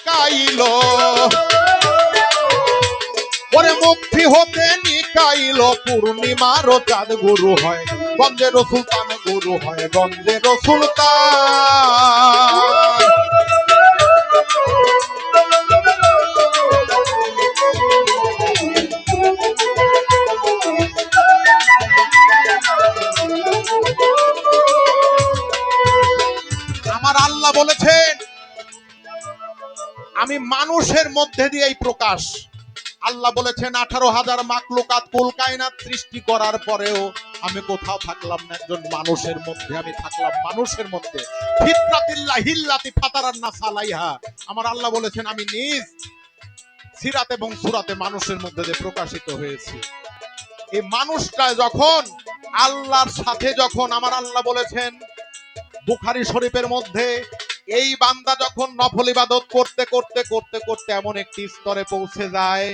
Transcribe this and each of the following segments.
নিকাইল, ওরে মুক্তি হতে নিকাইল, পূর্ণিমার চাঁদ গুরু হয়, গঞ্জের সুলতান গুরু হয়, গঞ্জের সুলতান। আমার আল্লাহ বলেছেন আমি মানুষের মধ্যে দিয়েই প্রকাশ। আল্লাহ বলেছেন 18,000 মাকলুকাত কুল কায়নাত সৃষ্টি করার পরেও আমি কোথাও থাকলাম না, একজন মানুষের মধ্যে আমি থাকলাম, মানুষের মধ্যে। ফিতরাতিল্লাহিল্লাতি ফাতারান নাস আলাইহা। আমার আল্লাহ বলেছেন আমি নিজ সিরাত এবং সুরাতে মানুষের মধ্যে দিয়ে প্রকাশিত হয়েছি। এই মানুষটা যখন আল্লাহর সাথে, যখন আমার আল্লাহ বলেছেন বুখারী শরীফের মধ্যে, এই বান্দা যখন নফল ইবাদত করতে করতে করতে করতে এমন একটি স্তরে পৌঁছে যায়,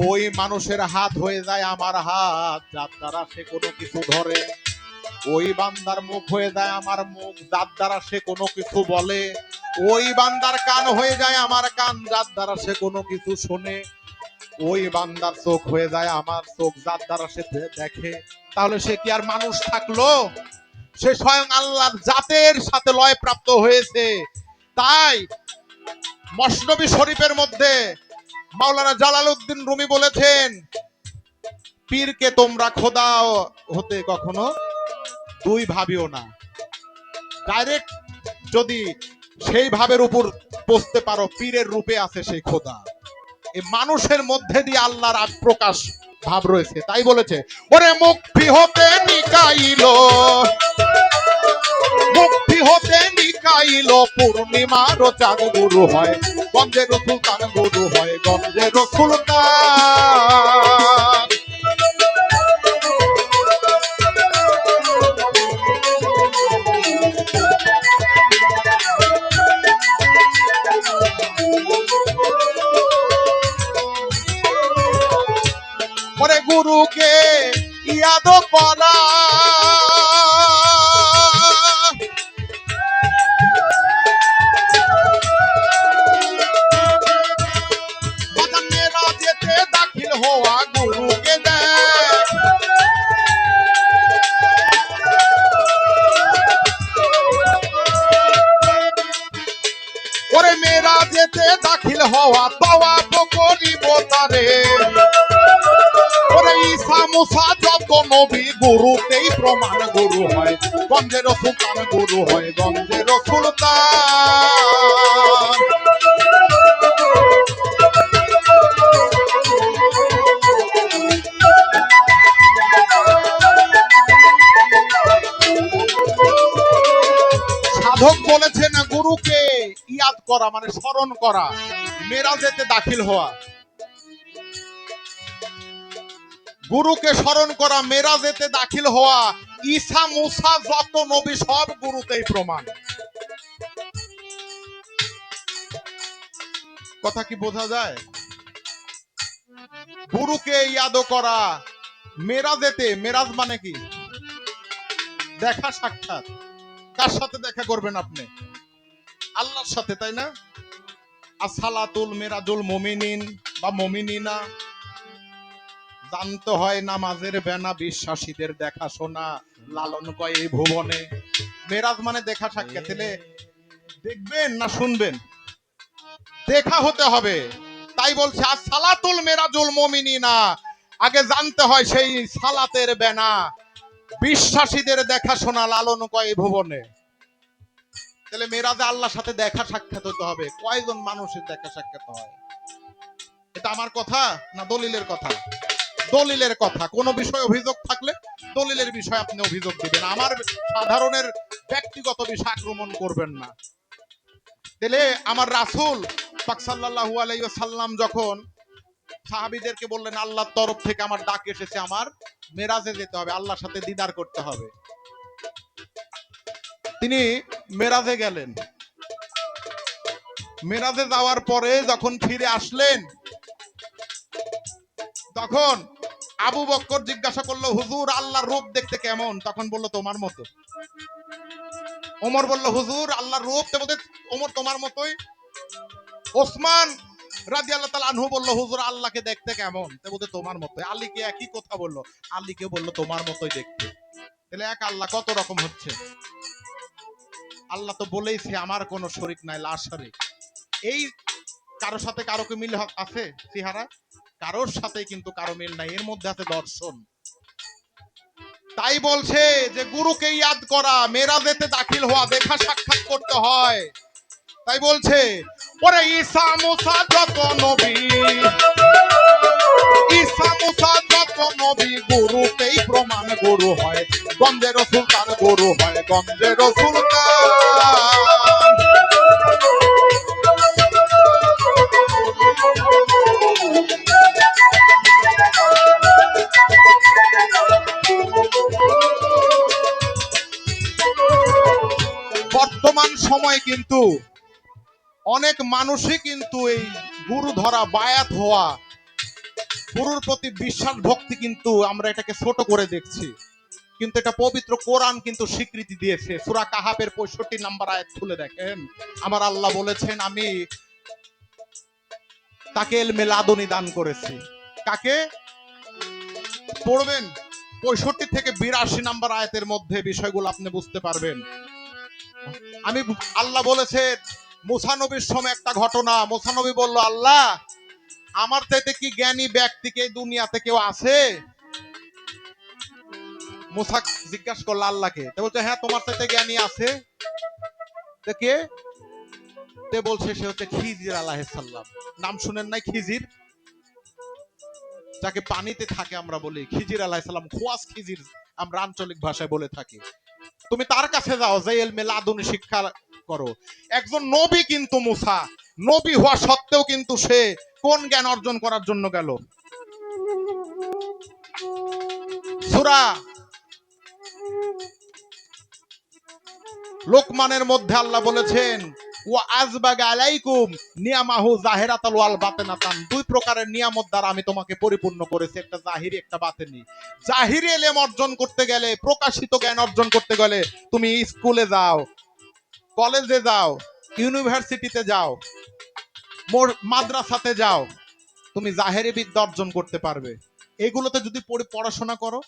ওই মানুষের হাত হয়ে যায় আমার হাত, যার দ্বারা সে কোনো কিছু ধরে। ওই বান্দার মুখ হয়ে যায় আমার মুখ, যার দ্বারা সে কোনো কিছু বলে। ওই বান্দার কান হয়ে যায় আমার কান, যার দ্বারা সে কোনো কিছু শোনে। ওই বান্দার চোখ হয়ে যায় আমার চোখ, যার দ্বারা সে দেখে। তাহলে সে কি আর মানুষ থাকলো? সে স্বয়ং আল্লাহর জাতের সাথে লয় প্রাপ্ত হয়েছে। তাই মসনবী শরীফের মধ্যে মাওলানা জালালউদ্দিন রুমি বলেছেন, পীরকে তোমরা খোদা হতে কখনো দুই ভাবিও না। ডাইরেক্ট যদি সেই ভাবের উপর বসতে পারো, পীরের রূপে আছে সেই খোদা। এই মানুষের মধ্যে দিয়ে আল্লাহর প্রকাশ ভাব রয়েছে। তাই বলেছে ওরে মুক্তি হতে নিকাইল, মুক্তি হতে নিকাইল, পূর্ণিমার চাঁদ গুরু হয়, গঞ্জের সুলতান গুরু হয়, গঞ্জের সুলতান। ওরে গুরুকে ইয়াদ করা, মেরাজেতে দাখিল হওয়া গুরুকে দেয়। ওরে মেরাজেতে দাখিল হওয়া তওয়াব করিব তারে। ওরে ঈসা মুসা যত নবী গুরুতেই প্রমাণ গুরু হয়, গঞ্জের সুলতান গুরু হয়, গঞ্জের সুলতান। সাধক বলেছেন গুরুকে ইয়াদ করা মানে স্মরণ করা, মেরাজেতে দাখিল হওয়া। গুরুকে স্মরণ করা, মেরাজেতে দাখিল হওয়া। ঈসা মুসা যত নবী সব গুরুতেই প্রমাণ। কথা কি বোঝা যায়? গুরুকে ইয়াদ করা, মেরাজেতে, মেরাজ মানে কি? দেখা সাক্ষাৎ। কার সাথে দেখা করবেন আপনি? আল্লাহর সাথে, তাই না? আসসালাতুল মেরাজুল মুমিনিন বা মুমিনিনা। জানতে হয় নামাজের বেনা, বিশ্বাসীদের দেখাশোনা, লালন কয় এই ভুবনে। মেরাজ মানে দেখা সাক্ষাৎ। তাহলে দেখবেন না শুনবেন? দেখা হতে হবে। তাই বলছে আসসালাতুল মেরাজুল মুমিনিনা, আগে জানতে হয় সেই সালাতের বেনা, বিশ্বাসীদের দেখাশোনা, লালন কয় এই ভুবনে। তাহলে মেরাজে আল্লাহর সাথে দেখা সাক্ষাৎ হতে হবে। কয়জন মানুষের দেখা সাক্ষাৎ হয়? এটা আমার কথা না দলিলের কথা? দলিলের কথা। কোন বিষয়ে অভিযোগ থাকলে দলিলের বিষয়ে আপনি অভিযোগ দিবেন, আমার সাধারণের ব্যক্তিগত বিষয় আক্রমণ করবেন না। তাহলে আমার রাসূল পাক সাল্লাল্লাহু আলাইহি ওয়াসাল্লাম যখন সাহাবীদেরকে বললেন আল্লাহর তরফ থেকে আমার ডাক এসেছে, আমার মেরাজে যেতে হবে, আল্লাহর সাথে দিদার করতে হবে, তিনি মেরাজে গেলেন। মেরাজে যাওয়ার পরে যখন ফিরে আসলেন, তখন আবু বকর জিজ্ঞাসা করলো হুজুর আল্লাহর রূপ দেখতে কেমন? তখন বলল তোমার মতো। ওমর বলল হুজুর আল্লাহর রূপ, ওমর তোমার মতোই। ওসমান রাদিয়াল্লাহু তাআলা আনহু বলল, হুজুর আল্লাহকে দেখতে কেমন? তো বলতে তোমার মতোই। আলীকে একই কথা বলল, আলীকে বলল তোমার মতোই দেখতে। তাহলে এক আল্লাহ কত রকম হচ্ছে? আল্লাহ তো বলেইছে আমার কোনো শরীক নাই, লা শারীক। এই কারোর সাথে কারো কি মিল আছে চেহারা? কারোর সাথে কিন্তু কারো মিল নাই, এর মধ্যে আছে দর্শন। তাই বলছে যে গুরুকে ইয়াদ করা, মেরাজেতে দাখিল হওয়া, দেখা সাক্ষাৎ করতে হয়। তাই বলছে ওরে ঈসা মুসা যত নবী, ঈসা মুসা যত নবী, গুরুকেই প্রমাণ গুরু হয়। গঞ্জের সুলতান গুরু হয়, গঞ্জের সুলতান। বর্তমান সময় কিন্তু অনেক মানুষই কিন্তু এই গুরু ধরা, বায়াত হওয়া, গুরুর প্রতি বিশ্বাস ভক্তি কিন্তু আমরা এটাকে ছোট করে দেখছি। কিন্তু এটা পবিত্র কোরআন কিন্তু স্বীকৃতি দিয়েছে। সূরা কাহাফের 65 নম্বর আয়াত খুলে দেখেন, আমার আল্লাহ বলেছেন আমি তাকে ইলমে লাদুনী দান করেছি। কাকে? পড়বেন 65 থেকে 82 নম্বর আয়াতের মধ্যে বিষয়গুলো আপনি বুঝতে পারবেন। আমি আল্লাহ বলেছেন মুসা নবীর সময় একটা ঘটনা। মুসা নবী বলল, আল্লাহ আমার চাইতে কি জ্ঞানী ব্যক্তিকে দুনিয়াতে কেউ আছে? মুসা জিজ্ঞাসা করলো আল্লাহকে। তো বলছে হ্যাঁ তোমার চাইতে জ্ঞানী আছে। তো কে? তে বলছে সে হচ্ছে খিজির আলাইহিস সালাম। নাম শুনেন নাই খিজির? যাকে পানিতে থাকে আমরা বলি খিজির আলাইহিস সালাম, খোয়াস খিজির আমরা আঞ্চলিক ভাষায় বলে থাকি। তুমি তার কাছে যাও, যে ইলমে লাদুনী শিক্ষা করো। একজন নবী কিন্তু মুসা, নবী হওয়া সত্ত্বেও কিন্তু সে কোন জ্ঞান অর্জন করার জন্য গেল? সূরা লোকমানের মধ্যে আল্লাহ বলেছেন ওয়া আযবাগা আলাইকুম নিয়ামাহু জাহিরাতাল ওয়াল বাতিনাতান। দুই প্রকারের নিয়ামত দ্বারা আমি তোমাকে পরিপূর্ণ করেছি, একটা জাহিরি একটা বাতিনি। জাহিরি ইলম অর্জন করতে গেলে, প্রকাশিত জ্ঞান অর্জন করতে গেলে তুমি স্কুলে যাও, কলেজে যাও, ইউনিভার্সিটিতে যাও, মাদ্রাসাতে যাও, তুমি জাহেরি বিদ্যা অর্জন করতে পারবে। এগুলোতে যদি পড়াশোনা করো,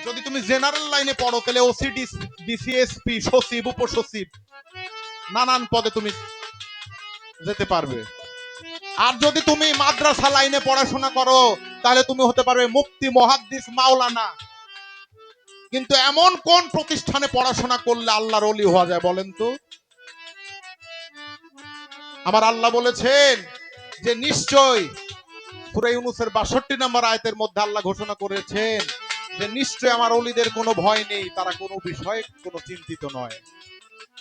যদি তুমি জেনারেল লাইনে পড়ো তাহলে ওসিডি, ডিসিএসপি, সচিব, উপসচিব, নানান পদে তুমি যেতে পারবে। আর যদি তুমি মাদ্রাসা লাইনে পড়াশোনা করো তাহলে তুমি হতে পারবে মুফতি, মুহাদ্দিস, মাওলানা। কিন্তু এমন কোন প্রতিষ্ঠানে পড়াশোনা করলে আল্লাহর ওলি হওয়া যায় বলেন তো? আমার আল্লাহ বলেছেন যে নিশ্চয় সূরা ইউনূসের ৬২ নম্বর আয়াতের মধ্যে আল্লাহ ঘোষণা করেছেন যে নিশ্চয় আমার ওলিদের কোনো ভয় নেই, তারা কোনো বিষয়ে কোনো চিন্তিত নয়।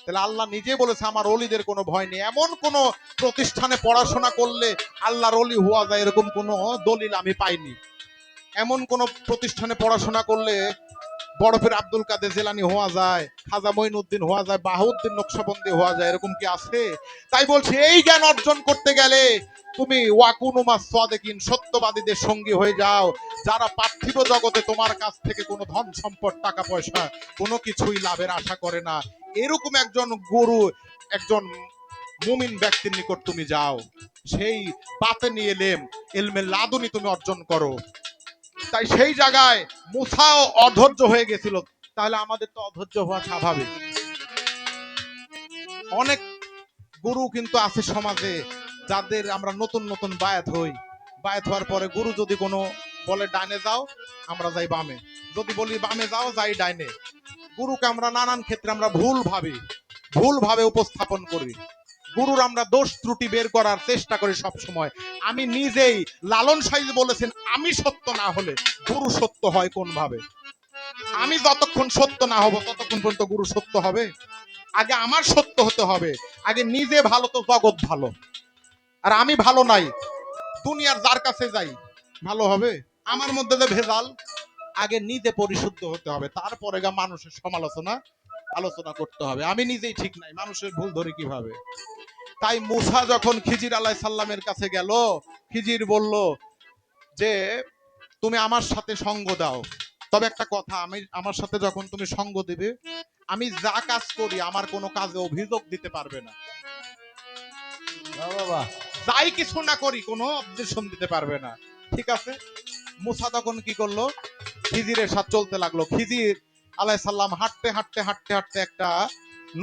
তাহলে আল্লাহ নিজে বলেছে আমার ওলিদের কোনো ভয় নেই। এমন কোন প্রতিষ্ঠানে পড়াশোনা করলে আল্লাহর ওলি হওয়া যায় এরকম কোনো দলিল আমি পাইনি। এমন কোন প্রতিষ্ঠানে পড়াশোনা করলে বরফের আব্দুল কাদের জেলানি হওয়া যায়, খাজা মঈনুদ্দিন হওয়া যায়, বাহাউদ্দিন নকশবন্দি হওয়া যায়, এরকম কি আছে? তাই বলছি এই জ্ঞান অর্জন করতে গেলে তুমি ওয়াকুনুমা সাদিকিন, সত্যবাদীদের সঙ্গী হয়ে যাও, যারা পার্থিব জগতে তোমার কাছ থেকে কোনো ধন সম্পদ, টাকা পয়সা কোনো কিছুই লাভের আশা করে না। এরকম একজন গুরু, একজন মুমিন ব্যক্তির নিকট তুমি যাও, সেই বাতেনি ইলম, ইলমে লাদুনী তুমি অর্জন করো। তাই সেই জায়গায় মুসাও অধৈর্য হয়ে গেছিল। তাহলে আমাদের তো অধৈর্য হওয়া স্বাভাবিক। অনেক গুরু কিন্তু আছে সমাজে, যাদের আমরা নতুন নতুন বায়াত হই। বায়াত হওয়ার পরে গুরু যদি কোনো বলে ডাইনে যাও, আমরা যাই বামে। যদি বলি বামে যাও, যাই ডাইনে। গুরুকে আমরা নানান ক্ষেত্রে আমরা ভুল ভাবে উপস্থাপন করি। গুরুর আমরা দোষ ত্রুটি বের করার চেষ্টা করি সব সময়। আমি নিজেই, লালন সাহেব বলেছেন আমি সত্য না হলে গুরু সত্য হয় কোন ভাবে? আমি যতক্ষণ সত্য না হব ততক্ষণ পর্যন্ত গুরু সত্য হবে? আগে আমার সত্য হতে হবে। আগে নিজে ভালো তো জগৎ ভালো। আর আমি ভালো নাই, দুনিয়ার যার কাছে যাই ভালো হবে? আমার মধ্যে যে ভেজাল, আগে নিজে পরিশুদ্ধ হতে হবে, তারপরে মানুষের সমালোচনা আলোচনা করতে হবে। আমি নিজেই ঠিক নাই, মানুষের ভুল ধরে কিভাবে? তাই মুসা যখন খিজির আলাইহিস সালামের কাছে গেল, খিজির বলল যে তুমি আমার সাথে সঙ্গ দাও, তবে একটা কথা, আমি আমার সাথে যখন তুমি সঙ্গ দিবে, আমি যা কাজ করি আমার কোনো কাজে অভিযোগ দিতে পারবে না। বাবা যাই কিছু না করি কোনো অবজেকশন দিতে পারবে না। ঠিক আছে, মুসা তখন কি করলো, খিজিরের সাথে চলতে লাগলো। খিজির আলাইহিস সালাম হাঁটতে হাঁটতে হাঁটতে হাঁটতে একটা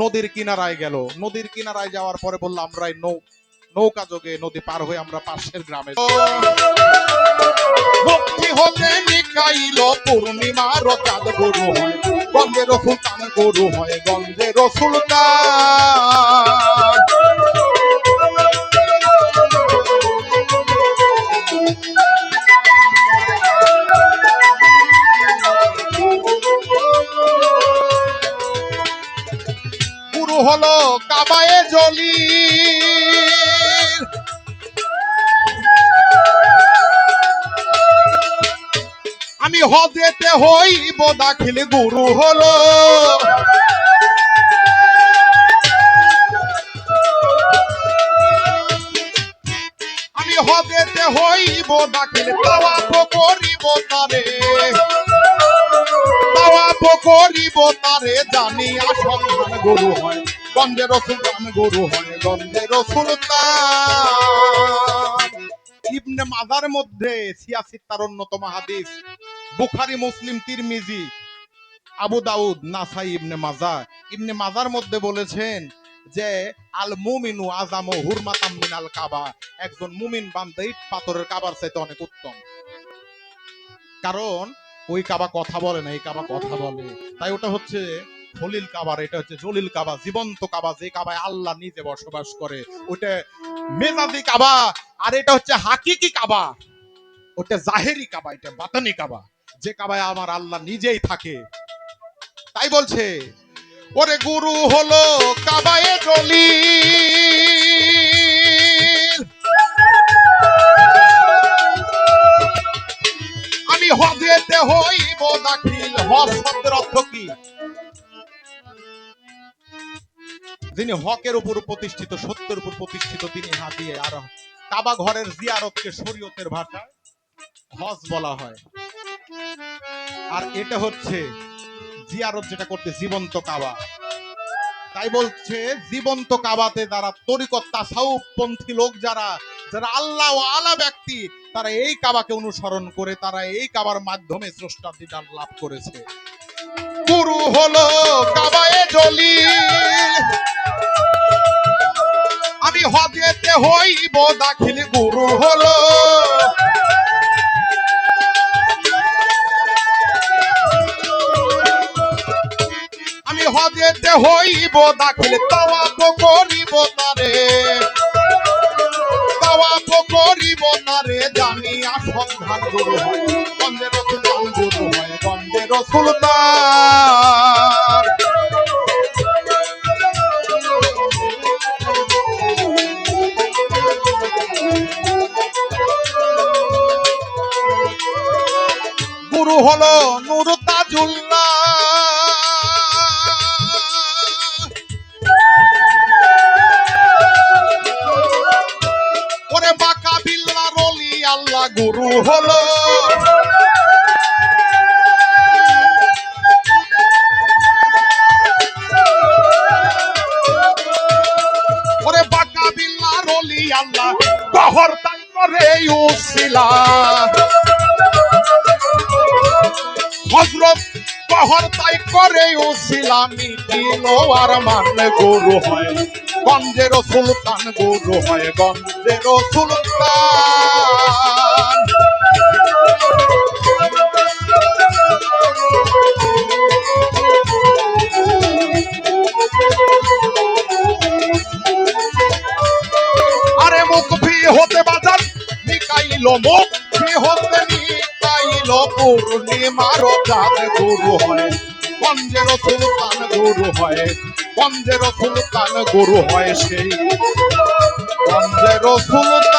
নদীর কিনারায় গেল। নদীর কিনারায় যাওয়ার পরে বললো আমরা এই নৌকা যোগে নদী পার হয়ে আমরা পাশের গ্রামে। মুক্তি হতে নিকাইল পূর্ণিমার চাঁদ গরু হয় গন্ধের সুলতান গরু হয় গন্ধের সুলতান। গুরু হলো কাবায়ে জলি, আমি হজেতে হইব দাখিল গুরু হলো। আমি হজেতে হইব দাখিল তাওয়াফ করিব তারে, তাওয়াফ করিব তারে জানিয়া সন্ধান গুরু হয় গন্ধের সুলতান গুরু হয় গন্ধের সুলতান। ইবনে মাজার মধ্যে ৮৬ তার অন্যতম হাদিস, বুখারী মুসলিম তিরমিজি আবু দাউদ নাসাই ইবনে মাজা। ইবনে মাজার মধ্যে বলেছেন যে আল মুমিনু আযামু হুরমাতাম মিনাল কাবা, একজন মুমিন বান্দা ইট পাথরের কাবার চাইতে অনেক উত্তম। কারণ ওই কাবা কথা বলে না, এই কাবা কথা বলে। তাই ওটা হচ্ছে খলিল কাবার, এটা হচ্ছে জলিল কাবা, জীবন্ত কাবা, যে কাবায় আল্লাহ নিজে বসবাস করে। ওটা মেজাজি কাবা, আর এটা হচ্ছে হাকিকি কাবা। ওটা জাহেরি কাবা, এটা বাতানি কাবা, যে কাবায় আমার আল্লাহ নিজেই থাকে। তাই বলছে ওরে গুরু হলো কাবায়ে জলিল, আমি হজেতে হইব দাখিল। হজ শব্দের অর্থ কি? যিনি হকের উপর প্রতিষ্ঠিত, সত্যের উপর প্রতিষ্ঠিত তিনি হাজিয়ে। আর কাবা ঘরের জিয়ারতকে শরীয়তের ভাষায় হজ বলা হয়। আর এটা হচ্ছে জিয়ারত যেটা করতে জীবন্ত কাবা। তাই বলছে জীবন্ত কাবাতে যারা তরিকত তাসাউফ পন্থী লোক, যারা যারা আল্লাহ ও আলা ব্যক্তি, তারা এই কাবাকে অনুসরণ করে, তারা এই কাবার মাধ্যমে স্রষ্টার দিদার লাভ করেছে। গুরু হলো কাবায়ে জলিল, আমি হজেতে হইব দাখিল গুরু হলো। আমি হজেতে হইব দাখিল তাওয়াফ করিব তারে, তাওয়াফ করিব তারে জানিয়া সন্ধান গুরু হয় গন্ধের সুলতান গুরু হয় গন্ধের সুলতান। গুরু হলো নূর তাজুল্লাহ, ওরে বাঁকা বিল্লার অলি আল্লাহ গুরু হলো। ওরে বাঁকা বিল্লার অলি আল্লাহ বহর তাই করে উসিলা, হযরত বহর তাই করে উসিলা মিটিল আর মান গুরু হয় গঞ্জের সুলতান গুরু হয় গঞ্জের সুলতান। আরে মুখ ভি হতে বাজান নিকাইল, মুখ ভি হতে নিকাইল পূর্ণিমার চাঁদ গুরু হয় গঞ্জের সুলতান গুরু হয় গঞ্জের সুলতান গুরু হয় সেই গঞ্জের সুলতান।